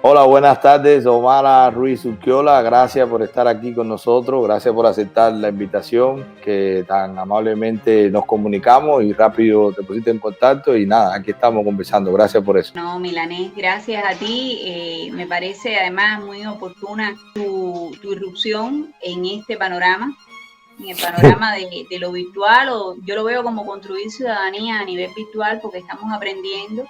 Hola, buenas tardes, Omara Ruiz Urquiola. Gracias por estar aquí con nosotros. Gracias por aceptar la invitación que tan amablemente nos comunicamos y rápido te pusiste en contacto. Y nada, aquí estamos conversando. Gracias por eso. No, Milanés, gracias a ti. Me parece además muy oportuna tu irrupción en este panorama, en el panorama de lo virtual, o yo lo veo como construir ciudadanía a nivel virtual, porque estamos aprendiendo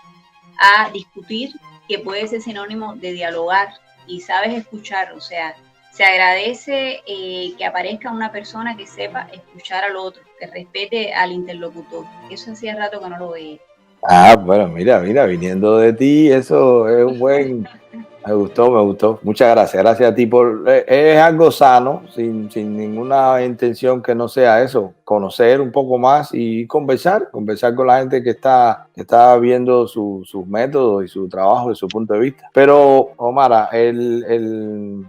a discutir, que puede ser sinónimo de dialogar, y sabes escuchar. O sea, se agradece que aparezca una persona que sepa escuchar al otro, que respete al interlocutor. Eso hacía rato que no lo veía. Ah, bueno, mira, viniendo de ti, eso es un buen. Me gustó, me gustó. Muchas gracias. Gracias a ti por. Es algo sano, sin ninguna intención que no sea eso. Conocer un poco más y conversar con la gente que está viendo sus métodos y su trabajo desde su punto de vista. Pero, Omara, el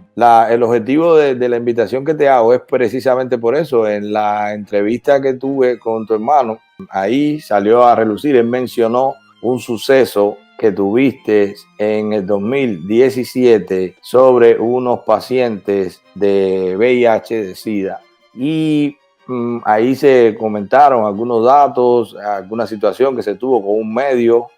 objetivo de la invitación que te hago es precisamente por eso. En la entrevista que tuve con tu hermano, ahí salió a relucir. Él mencionó un suceso que tuviste en el 2017 sobre unos pacientes de VIH, de SIDA. Y ahí se comentaron algunos datos, alguna situación que se tuvo con un medio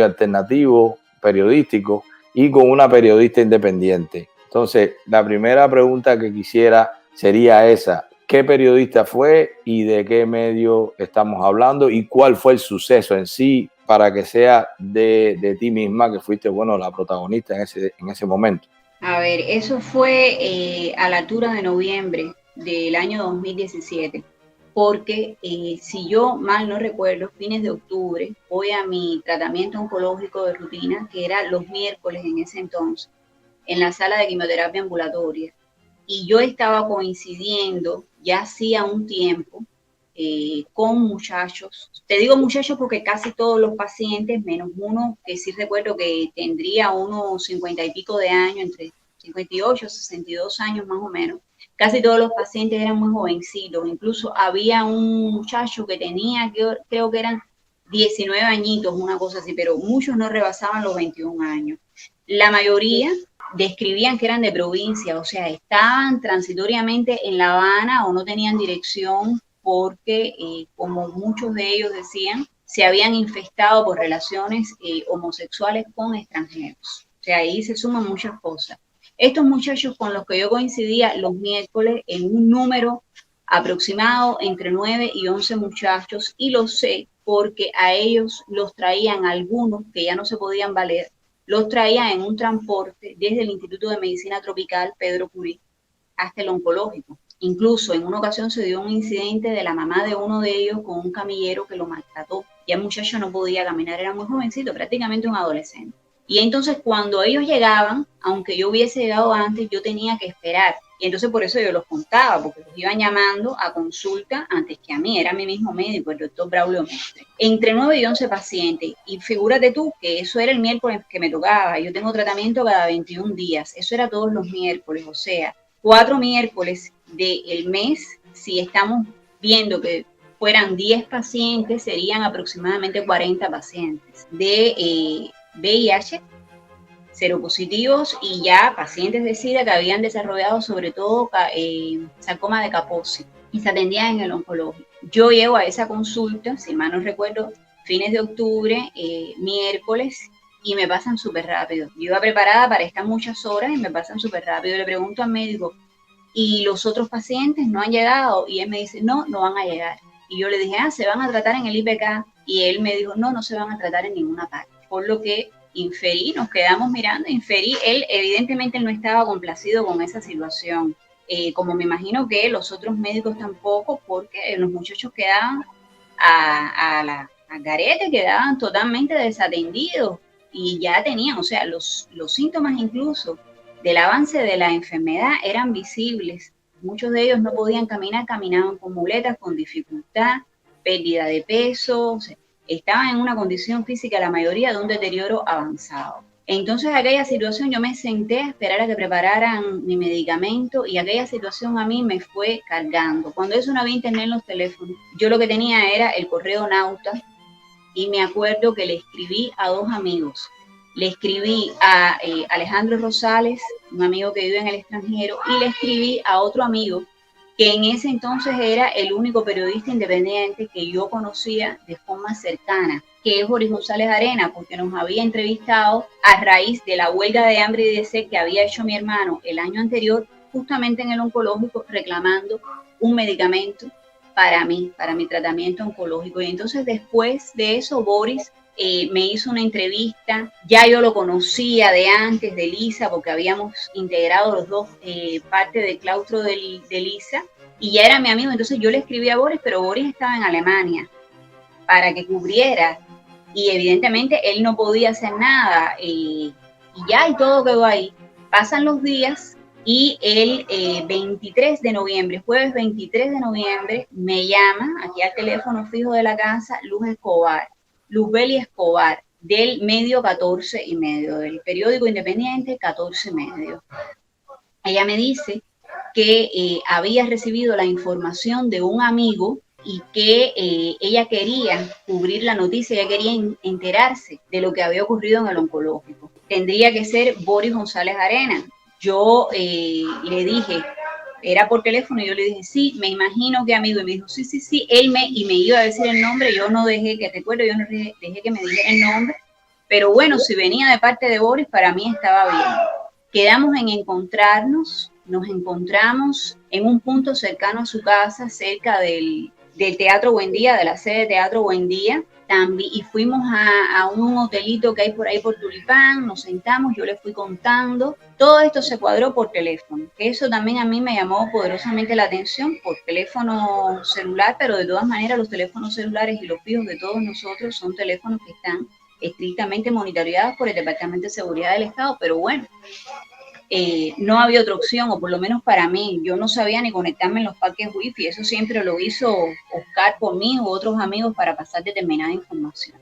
alternativo, periodístico, y con una periodista independiente. Entonces, la primera pregunta que quisiera sería esa: ¿qué periodista fue y de qué medio estamos hablando y cuál fue el suceso en sí, para que sea de ti misma, que fuiste, bueno, la protagonista en ese momento? A ver, eso fue a la altura de noviembre del año 2017, porque si yo mal no recuerdo, fines de octubre, voy a mi tratamiento oncológico de rutina, que era los miércoles en ese entonces, en la sala de quimioterapia ambulatoria. Y yo estaba coincidiendo ya hacía un tiempo con muchachos. Te digo muchachos porque casi todos los pacientes, menos uno que sí recuerdo que tendría unos 50 y pico de años, entre 58, 62 años más o menos, casi todos los pacientes eran muy jovencitos. Incluso había un muchacho que tenía, creo que eran 19 añitos, una cosa así, pero muchos no rebasaban los 21 años. La mayoría describían que eran de provincia, o sea, estaban transitoriamente en La Habana o no tenían dirección porque, como muchos de ellos decían, se habían infestado por relaciones homosexuales con extranjeros. O sea, ahí se suman muchas cosas. Estos muchachos con los que yo coincidía los miércoles en un número aproximado entre 9 y 11 muchachos, y lo sé porque a ellos los traían algunos que ya no se podían valer, los traían en un transporte desde el Instituto de Medicina Tropical Pedro Curí hasta el oncológico. Incluso en una ocasión se dio un incidente de la mamá de uno de ellos con un camillero que lo maltrató. Ya el muchacho no podía caminar, era muy jovencito, prácticamente un adolescente. Y entonces cuando ellos llegaban, aunque yo hubiese llegado antes, yo tenía que esperar. Y entonces por eso yo los contaba, porque los iban llamando a consulta antes que a mí. Era mi mismo médico, el doctor Braulio Mestre. Entre 9 y 11 pacientes. Y figúrate tú que eso era el miércoles que me tocaba. Yo tengo tratamiento cada 21 días. Eso era todos los miércoles. O sea, 4 miércoles del mes, si estamos viendo que fueran 10 pacientes, serían aproximadamente 40 pacientes de VIH seropositivos, y ya pacientes de SIDA que habían desarrollado sobre todo sarcoma de Kaposi y se atendían en el oncológico. Yo llego a esa consulta, si mal no recuerdo, fines de octubre, miércoles, y me pasan súper rápido. Yo iba preparada para estar muchas horas y me pasan súper rápido. Le pregunto al médico, ¿y los otros pacientes no han llegado? Y él me dice, no, no van a llegar. Y yo le dije, se van a tratar en el IPK. Y él me dijo, no, no se van a tratar en ninguna parte. Por lo que inferí, nos quedamos mirando, inferí, él evidentemente no estaba complacido con esa situación. Como me imagino que los otros médicos tampoco, porque los muchachos quedaban a garete, quedaban totalmente desatendidos y ya tenían, o sea, los síntomas incluso del avance de la enfermedad eran visibles. Muchos de ellos no podían caminar, caminaban con muletas, con dificultad, pérdida de peso, o sea, estaban en una condición física, la mayoría de un deterioro avanzado. Entonces aquella situación yo me senté a esperar a que prepararan mi medicamento y aquella situación a mí me fue cargando. Cuando eso no había internet en los teléfonos, yo lo que tenía era el correo Nauta y me acuerdo que le escribí a 2 amigos. Le escribí a Alejandro Rosales, un amigo que vive en el extranjero, y le escribí a otro amigo que en ese entonces era el único periodista independiente que yo conocía de forma cercana, que es Boris González Arena, porque nos había entrevistado a raíz de la huelga de hambre y de sed que había hecho mi hermano el año anterior, justamente en el oncológico, reclamando un medicamento para mí, para mi tratamiento oncológico. Y entonces después de eso, Boris me hizo una entrevista, ya yo lo conocía de antes de Lisa, porque habíamos integrado los dos parte del claustro de Lisa, y ya era mi amigo. Entonces yo le escribí a Boris, pero Boris estaba en Alemania para que cubriera, y evidentemente él no podía hacer nada, y todo quedó ahí. Pasan los días, y el 23 de noviembre, jueves 23 de noviembre, me llama aquí al teléfono fijo de la casa Luzbeli Escobar, del medio 14 y medio, del periódico independiente 14 y medio. Ella me dice que había recibido la información de un amigo y que ella quería cubrir la noticia, ella quería enterarse de lo que había ocurrido en el oncológico. Tendría que ser Boris González Arena. Yo le dije, era por teléfono, y yo le dije, sí, me imagino que amigo, y me dijo, sí, él me iba a decir el nombre, yo no dejé que, recuerdo, yo no dejé que me dijera el nombre, pero bueno, si venía de parte de Boris, para mí estaba bien. Quedamos en encontrarnos, nos encontramos en un punto cercano a su casa, cerca del Teatro Buen Día, de la sede de Teatro Buen Día, también, y fuimos a un hotelito que hay por ahí por Tulipán, nos sentamos, yo le fui contando, todo esto se cuadró por teléfono, eso también a mí me llamó poderosamente la atención, por teléfono celular, pero de todas maneras los teléfonos celulares y los fijos de todos nosotros son teléfonos que están estrictamente monitoreados por el Departamento de Seguridad del Estado, pero bueno, no había otra opción, o por lo menos para mí, yo no sabía ni conectarme en los parques wifi, eso siempre lo hizo Oscar por mí u otros amigos para pasar determinada información.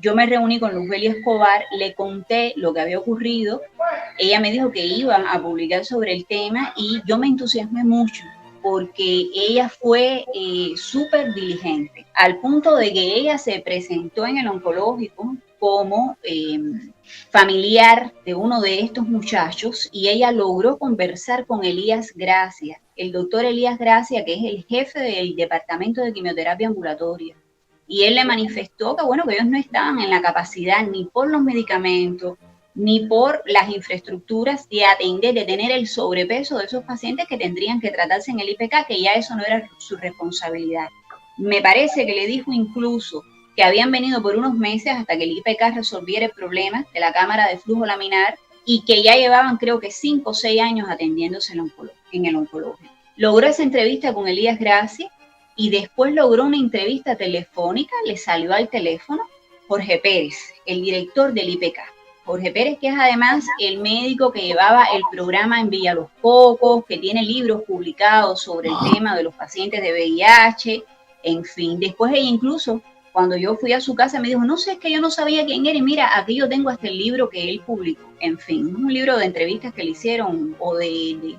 Yo me reuní con Luzbeli Escobar, le conté lo que había ocurrido, ella me dijo que iban a publicar sobre el tema y yo me entusiasmé mucho porque ella fue súper diligente, al punto de que ella se presentó en el oncológico como familiar de uno de estos muchachos, y ella logró conversar con Elías Gracia, el doctor Elías Gracia, que es el jefe del departamento de quimioterapia ambulatoria, y él le manifestó que bueno, que ellos no estaban en la capacidad ni por los medicamentos ni por las infraestructuras de atender, de tener el sobrepeso de esos pacientes que tendrían que tratarse en el IPK, que ya eso no era su responsabilidad. Me parece que le dijo incluso que habían venido por unos meses hasta que el IPK resolviera el problema de la cámara de flujo laminar y que ya llevaban creo que 5 o 6 años atendiéndose en el oncológico. Logró esa entrevista con Elías Gracia y después logró una entrevista telefónica, le salió al teléfono Jorge Pérez, el director del IPK. Jorge Pérez, que es además el médico que llevaba el programa en Villa Los Cocos, que tiene libros publicados sobre el tema de los pacientes de VIH, en fin. Después ella incluso, cuando yo fui a su casa, me dijo, no sé, es que yo no sabía quién era, y mira, aquí yo tengo hasta el libro que él publicó. En fin, un libro de entrevistas que le hicieron o de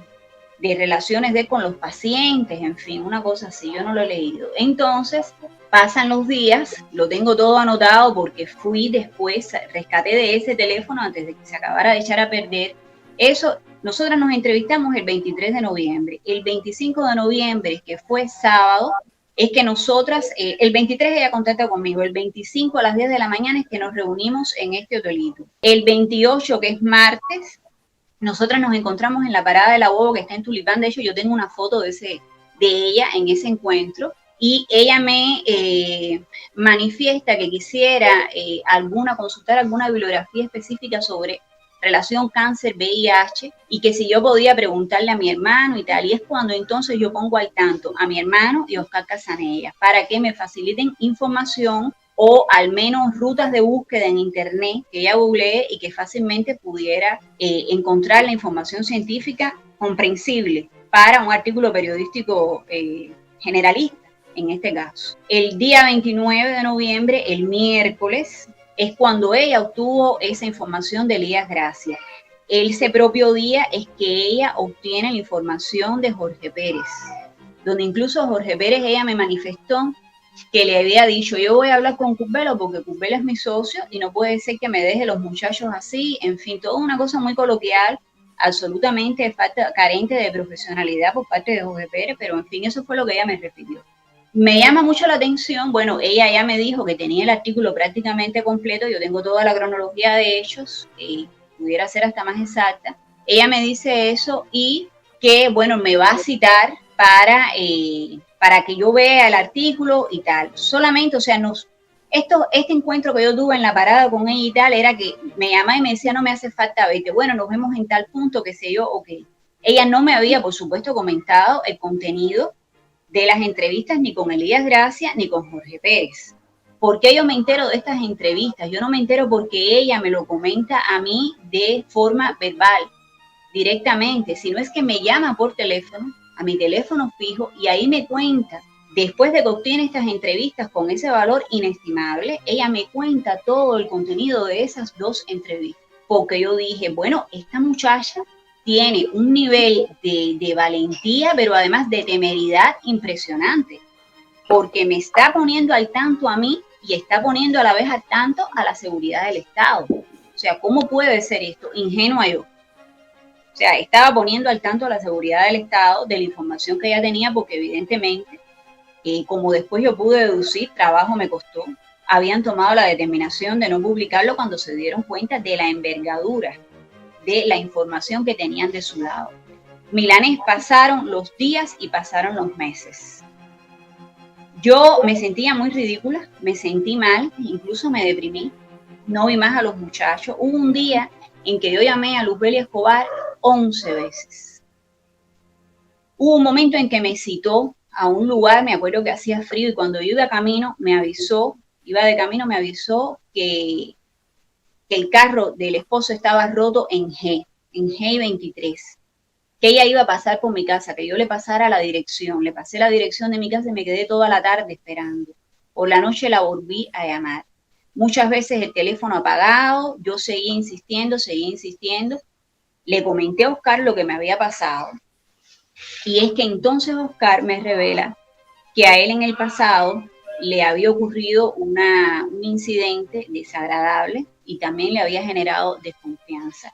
relaciones de con los pacientes, en fin, una cosa así, yo no lo he leído. Entonces, pasan los días, lo tengo todo anotado porque fui después, rescaté de ese teléfono antes de que se acabara de echar a perder. Eso, nosotras nos entrevistamos el 23 de noviembre. El 25 de noviembre, que fue sábado, es que nosotras, el 23 ella contacta conmigo, el 25 a las 10 de la mañana es que nos reunimos en este hotelito. El 28, que es martes, nosotras nos encontramos en la parada de la Bobo que está en Tulipán. De hecho, yo tengo una foto de ella en ese encuentro, y ella me manifiesta que quisiera consultar alguna bibliografía específica sobre relación cáncer VIH, y que si yo podía preguntarle a mi hermano y tal, y es cuando entonces yo pongo al tanto a mi hermano y a Oscar Casanella para que me faciliten información o al menos rutas de búsqueda en internet que ella googlee y que fácilmente pudiera encontrar la información científica comprensible para un artículo periodístico generalista, en este caso. El día 29 de noviembre, el miércoles, es cuando ella obtuvo esa información de Elías Gracia. Ese propio día es que ella obtiene la información de Jorge Pérez, donde incluso Jorge Pérez, ella me manifestó que le había dicho, yo voy a hablar con Curbelo porque Curbelo es mi socio y no puede ser que me deje los muchachos así, en fin, toda una cosa muy coloquial, absolutamente carente de profesionalidad por parte de Jorge Pérez, pero en fin, eso fue lo que ella me refirió. Me llama mucho la atención, bueno, ella ya me dijo que tenía el artículo prácticamente completo, yo tengo toda la cronología de hechos, pudiera ser hasta más exacta. Ella me dice eso y que, bueno, me va a citar para que yo vea el artículo y tal. Solamente, o sea, este encuentro que yo tuve en la parada con ella y tal, era que me llamaba y me decía, no me hace falta verte, bueno, nos vemos en tal punto, qué sé yo, ok. Ella no me había, por supuesto, comentado el contenido de las entrevistas ni con Elías Gracia ni con Jorge Pérez. ¿Por qué yo me entero de estas entrevistas? Yo no me entero porque ella me lo comenta a mí de forma verbal, directamente, sino es que me llama por teléfono, a mi teléfono fijo, y ahí me cuenta, después de que obtiene estas entrevistas con ese valor inestimable, ella me cuenta todo el contenido de esas dos entrevistas. Porque yo dije, bueno, esta muchacha tiene un nivel de valentía, pero además de temeridad impresionante, porque me está poniendo al tanto a mí y está poniendo a la vez al tanto a la seguridad del Estado. O sea, ¿cómo puede ser esto? Ingenua yo. O sea, estaba poniendo al tanto a la seguridad del Estado de la información que ella tenía, porque evidentemente, como después yo pude deducir, trabajo me costó, habían tomado la determinación de no publicarlo cuando se dieron cuenta de la envergadura de la información que tenían de su lado. Milanés, pasaron los días y pasaron los meses. Yo me sentía muy ridícula, me sentí mal, incluso me deprimí, no vi más a los muchachos. Hubo un día en que yo llamé a Luzbeli Escobar 11 veces. Hubo un momento en que me citó a un lugar, me acuerdo que hacía frío, y cuando yo iba de camino me avisó que el carro del esposo estaba roto en G 23, que ella iba a pasar por mi casa, que yo le pasara la dirección. Le pasé la dirección de mi casa y me quedé toda la tarde esperando. Por la noche la volví a llamar. Muchas veces el teléfono apagado, yo seguí insistiendo. Le comenté a Oscar lo que me había pasado. Y es que entonces Oscar me revela que a él en el pasado le había ocurrido un incidente desagradable y también le había generado desconfianza.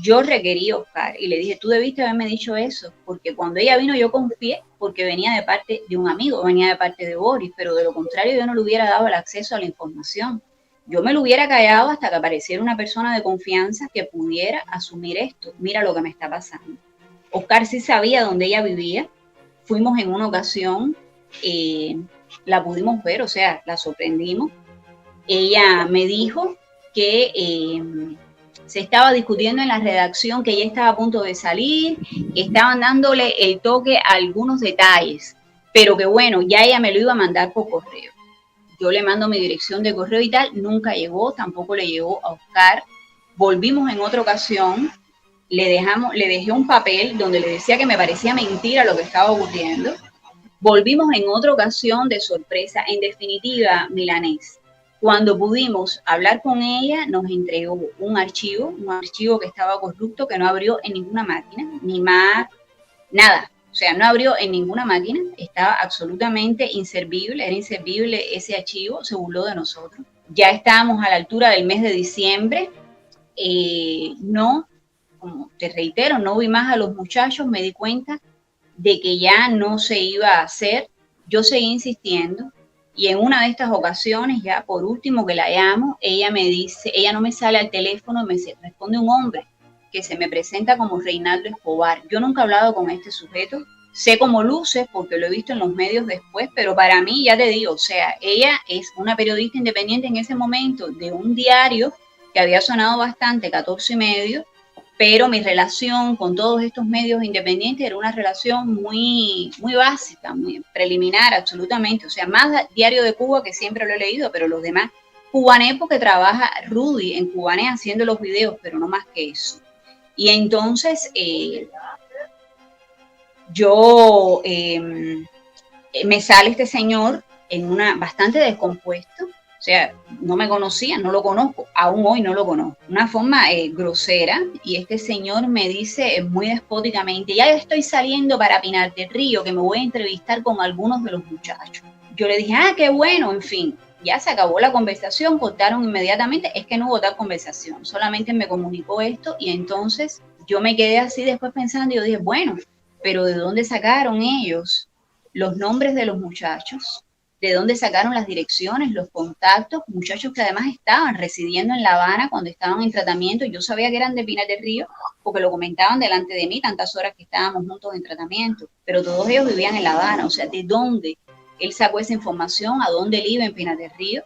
Yo requerí a Oscar y le dije, tú debiste haberme dicho eso, porque cuando ella vino yo confié, porque venía de parte de un amigo, venía de parte de Boris, pero de lo contrario yo no le hubiera dado el acceso a la información. Yo me lo hubiera callado hasta que apareciera una persona de confianza que pudiera asumir esto. Mira lo que me está pasando. Oscar sí sabía dónde ella vivía. Fuimos en una ocasión, la pudimos ver, o sea, la sorprendimos. Ella me dijo que se estaba discutiendo en la redacción, que ella estaba a punto de salir, que estaban dándole el toque a algunos detalles, pero que bueno, ya ella me lo iba a mandar por correo. Yo le mando mi dirección de correo y tal, nunca llegó, tampoco le llegó a Oscar. Volvimos en otra ocasión, le dejé un papel donde le decía que me parecía mentira lo que estaba ocurriendo. Volvimos en otra ocasión de sorpresa. En definitiva, Milanés, cuando pudimos hablar con ella, nos entregó un archivo que estaba corrupto, que no abrió en ninguna máquina, ni Mac, nada. O sea, no abrió en ninguna máquina, estaba absolutamente inservible, era inservible ese archivo, se burló de nosotros. Ya estábamos a la altura del mes de diciembre, no, como te reitero, no vi más a los muchachos, me di cuenta de que ya no se iba a hacer. Yo seguí insistiendo y en una de estas ocasiones, ya por último que la llamo, ella me dice, ella no me sale al teléfono, me responde un hombre que se me presenta como Reinaldo Escobar. Yo nunca he hablado con este sujeto, sé cómo luce porque lo he visto en los medios después, pero para mí, ya te digo, o sea, ella es una periodista independiente en ese momento de un diario que había sonado bastante, 14 y medio, pero mi relación con todos estos medios independientes era una relación muy, muy básica, muy preliminar, absolutamente. O sea, más Diario de Cuba, que siempre lo he leído, pero los demás. Cubané, porque trabaja Rudy en Cubané haciendo los videos, pero no más que eso. Y entonces me sale este señor en bastante descompuesto, sea, no me conocía, no lo conozco, aún hoy no lo conozco. Una forma grosera, y este señor me dice muy despóticamente, ya estoy saliendo para Pinar del Río, que me voy a entrevistar con algunos de los muchachos. Yo le dije, qué bueno, en fin. Ya se acabó la conversación, cortaron inmediatamente, es que no hubo tal conversación, solamente me comunicó esto y entonces yo me quedé así después pensando y yo dije, bueno, pero ¿de dónde sacaron ellos los nombres de los muchachos? ¿De dónde sacaron las direcciones, los contactos? Muchachos que además estaban residiendo en La Habana cuando estaban en tratamiento. Yo sabía que eran de Pinar del Río porque lo comentaban delante de mí tantas horas que estábamos juntos en tratamiento, pero todos ellos vivían en La Habana. O sea, ¿de dónde él sacó esa información? ¿A dónde él iba en Pinar del Río?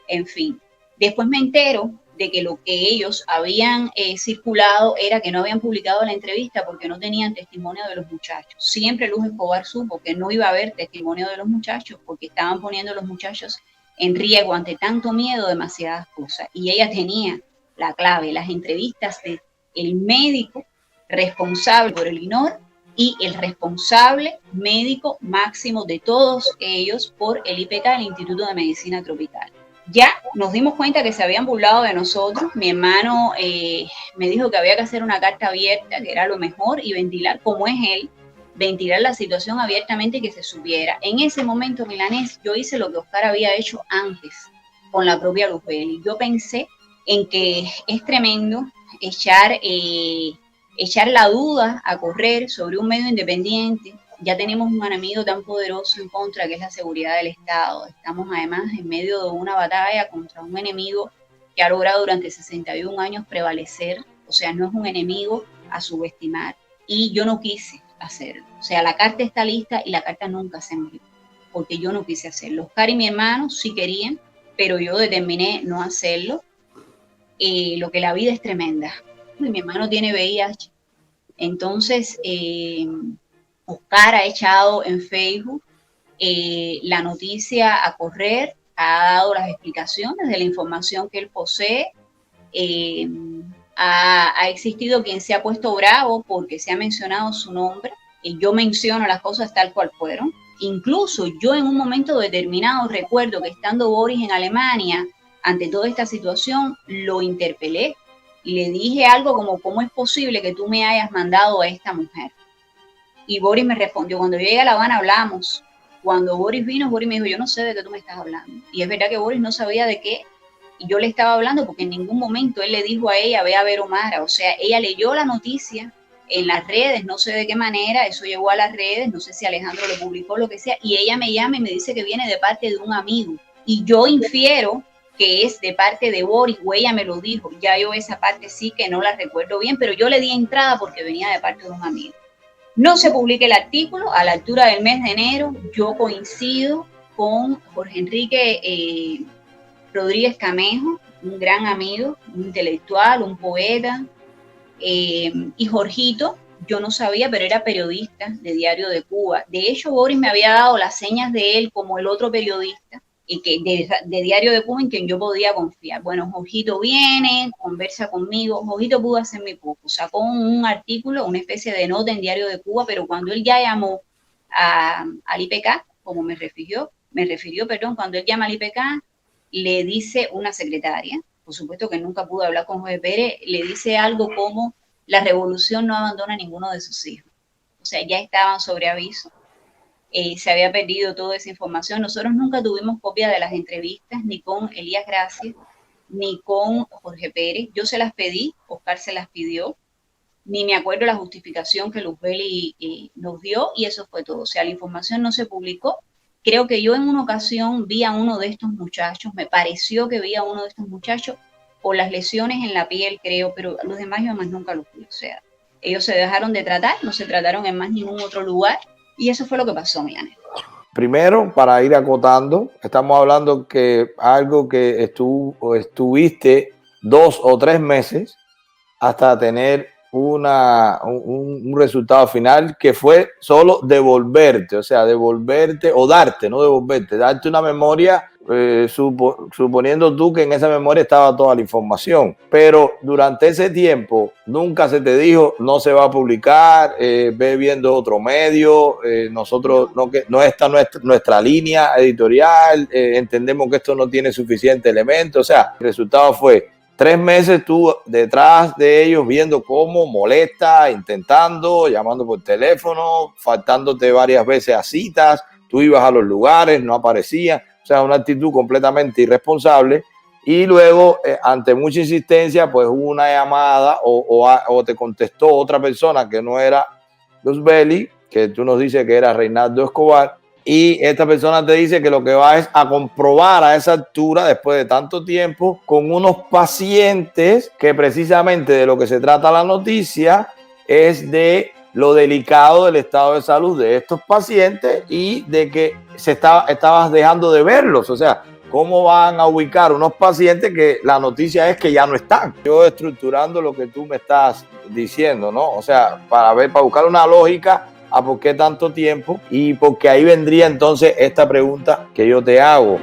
En fin. Después me entero de que lo que ellos habían circulado era que no habían publicado la entrevista porque no tenían testimonio de los muchachos. Siempre Luz Escobar supo que no iba a haber testimonio de los muchachos porque estaban poniendo a los muchachos en riesgo ante tanto miedo, demasiadas cosas. Y ella tenía la clave, las entrevistas del médico responsable por el INOR y el responsable médico máximo de todos ellos por el IPK, el Instituto de Medicina Tropical. Ya nos dimos cuenta que se habían burlado de nosotros. Mi hermano me dijo que había que hacer una carta abierta, que era lo mejor, y ventilar, como es él, ventilar la situación abiertamente y que se supiera. En ese momento, Milanés, yo hice lo que Oscar había hecho antes con la propia Luzbeli. Yo pensé en que es tremendo echar la duda a correr sobre un medio independiente. Ya tenemos un enemigo tan poderoso en contra, que es la seguridad del Estado. Estamos además en medio de una batalla contra un enemigo que ha logrado durante 61 años prevalecer. O sea, no es un enemigo a subestimar. Y yo no quise hacerlo. O sea, la carta está lista y la carta nunca se envió, porque yo no quise hacerlo. Oscar y mi hermano sí querían, pero yo determiné no hacerlo. Lo que la vida es tremenda. Mi hermano tiene VIH. Entonces, Oscar ha echado en Facebook la noticia a correr, ha dado las explicaciones de la información que él posee. Ha existido quien se ha puesto bravo porque se ha mencionado su nombre. Y yo menciono las cosas tal cual fueron. Incluso yo en un momento determinado recuerdo que estando Boris en Alemania, ante toda esta situación, lo interpelé y le dije algo como, ¿cómo es posible que tú me hayas mandado a esta mujer? Y Boris me respondió, cuando yo llegué a La Habana hablamos. Cuando Boris vino, Boris me dijo, yo no sé de qué tú me estás hablando. Y es verdad que Boris no sabía de qué, y yo le estaba hablando porque en ningún momento él le dijo a ella, ve a ver Omara. O sea, ella leyó la noticia en las redes, no sé de qué manera, eso llegó a las redes, no sé si Alejandro lo publicó, lo que sea, y ella me llama y me dice que viene de parte de un amigo. Y yo infiero que es de parte de Boris, o ella me lo dijo. Ya yo esa parte sí que no la recuerdo bien, pero yo le di entrada porque venía de parte de un amigo. No se publica el artículo. A la altura del mes de enero, yo coincido con Jorge Enrique Rodríguez Camejo, un gran amigo, un intelectual, un poeta, y Jorgito, yo no sabía, pero era periodista de Diario de Cuba. De hecho, Boris me había dado las señas de él como el otro periodista y que de Diario de Cuba en quien yo podía confiar. Bueno, Jorgito viene, conversa conmigo. Jorgito pudo hacer muy poco. Sacó un artículo, una especie de nota en Diario de Cuba, pero cuando él ya llamó al IPK, como me refirió, cuando él llama al IPK, le dice una secretaria, por supuesto que nunca pudo hablar con Jorge Pérez, le dice algo como, la revolución no abandona a ninguno de sus hijos. O sea, ya estaban sobre aviso. Se había perdido toda esa información. Nosotros nunca tuvimos copia de las entrevistas, ni con Elías Gracia, ni con Jorge Pérez. Yo se las pedí, Oscar se las pidió, ni me acuerdo la justificación que Luzbeli nos dio, y eso fue todo. O sea, la información no se publicó. Creo que yo en una ocasión vi a uno de estos muchachos, me pareció que vi a uno de estos muchachos por las lesiones en la piel, creo, pero los demás yo más nunca los vi. O sea, ellos se dejaron de tratar, no se trataron en más ningún otro lugar, y eso fue lo que pasó, Milanes. Primero, para ir acotando, estamos hablando que algo que estuviste 2 o 3 meses hasta tener un resultado final que fue solo devolverte, o sea, devolverte o darte, no devolverte, darte una memoria suponiendo tú que en esa memoria estaba toda la información, pero durante ese tiempo nunca se te dijo no se va a publicar, ve viendo otro medio, nosotros no está nuestra línea editorial, entendemos que esto no tiene suficiente elemento. O sea, el resultado fue 3 meses tú detrás de ellos viendo cómo molesta, intentando, llamando por teléfono, faltándote varias veces a citas, tú ibas a los lugares, no aparecían. O sea, una actitud completamente irresponsable. Y luego, ante mucha insistencia, pues hubo una llamada o te contestó otra persona que no era Luzbeli, que tú nos dices que era Reinaldo Escobar, y esta persona te dice que lo que va es a comprobar a esa altura, después de tanto tiempo, con unos pacientes, que precisamente de lo que se trata la noticia es de lo delicado del estado de salud de estos pacientes y de que estabas dejando de verlos. O sea, ¿cómo van a ubicar unos pacientes que la noticia es que ya no están? Yo estructurando lo que tú me estás diciendo, ¿no? O sea, para buscar una lógica a por qué tanto tiempo, y porque ahí vendría entonces esta pregunta que yo te hago.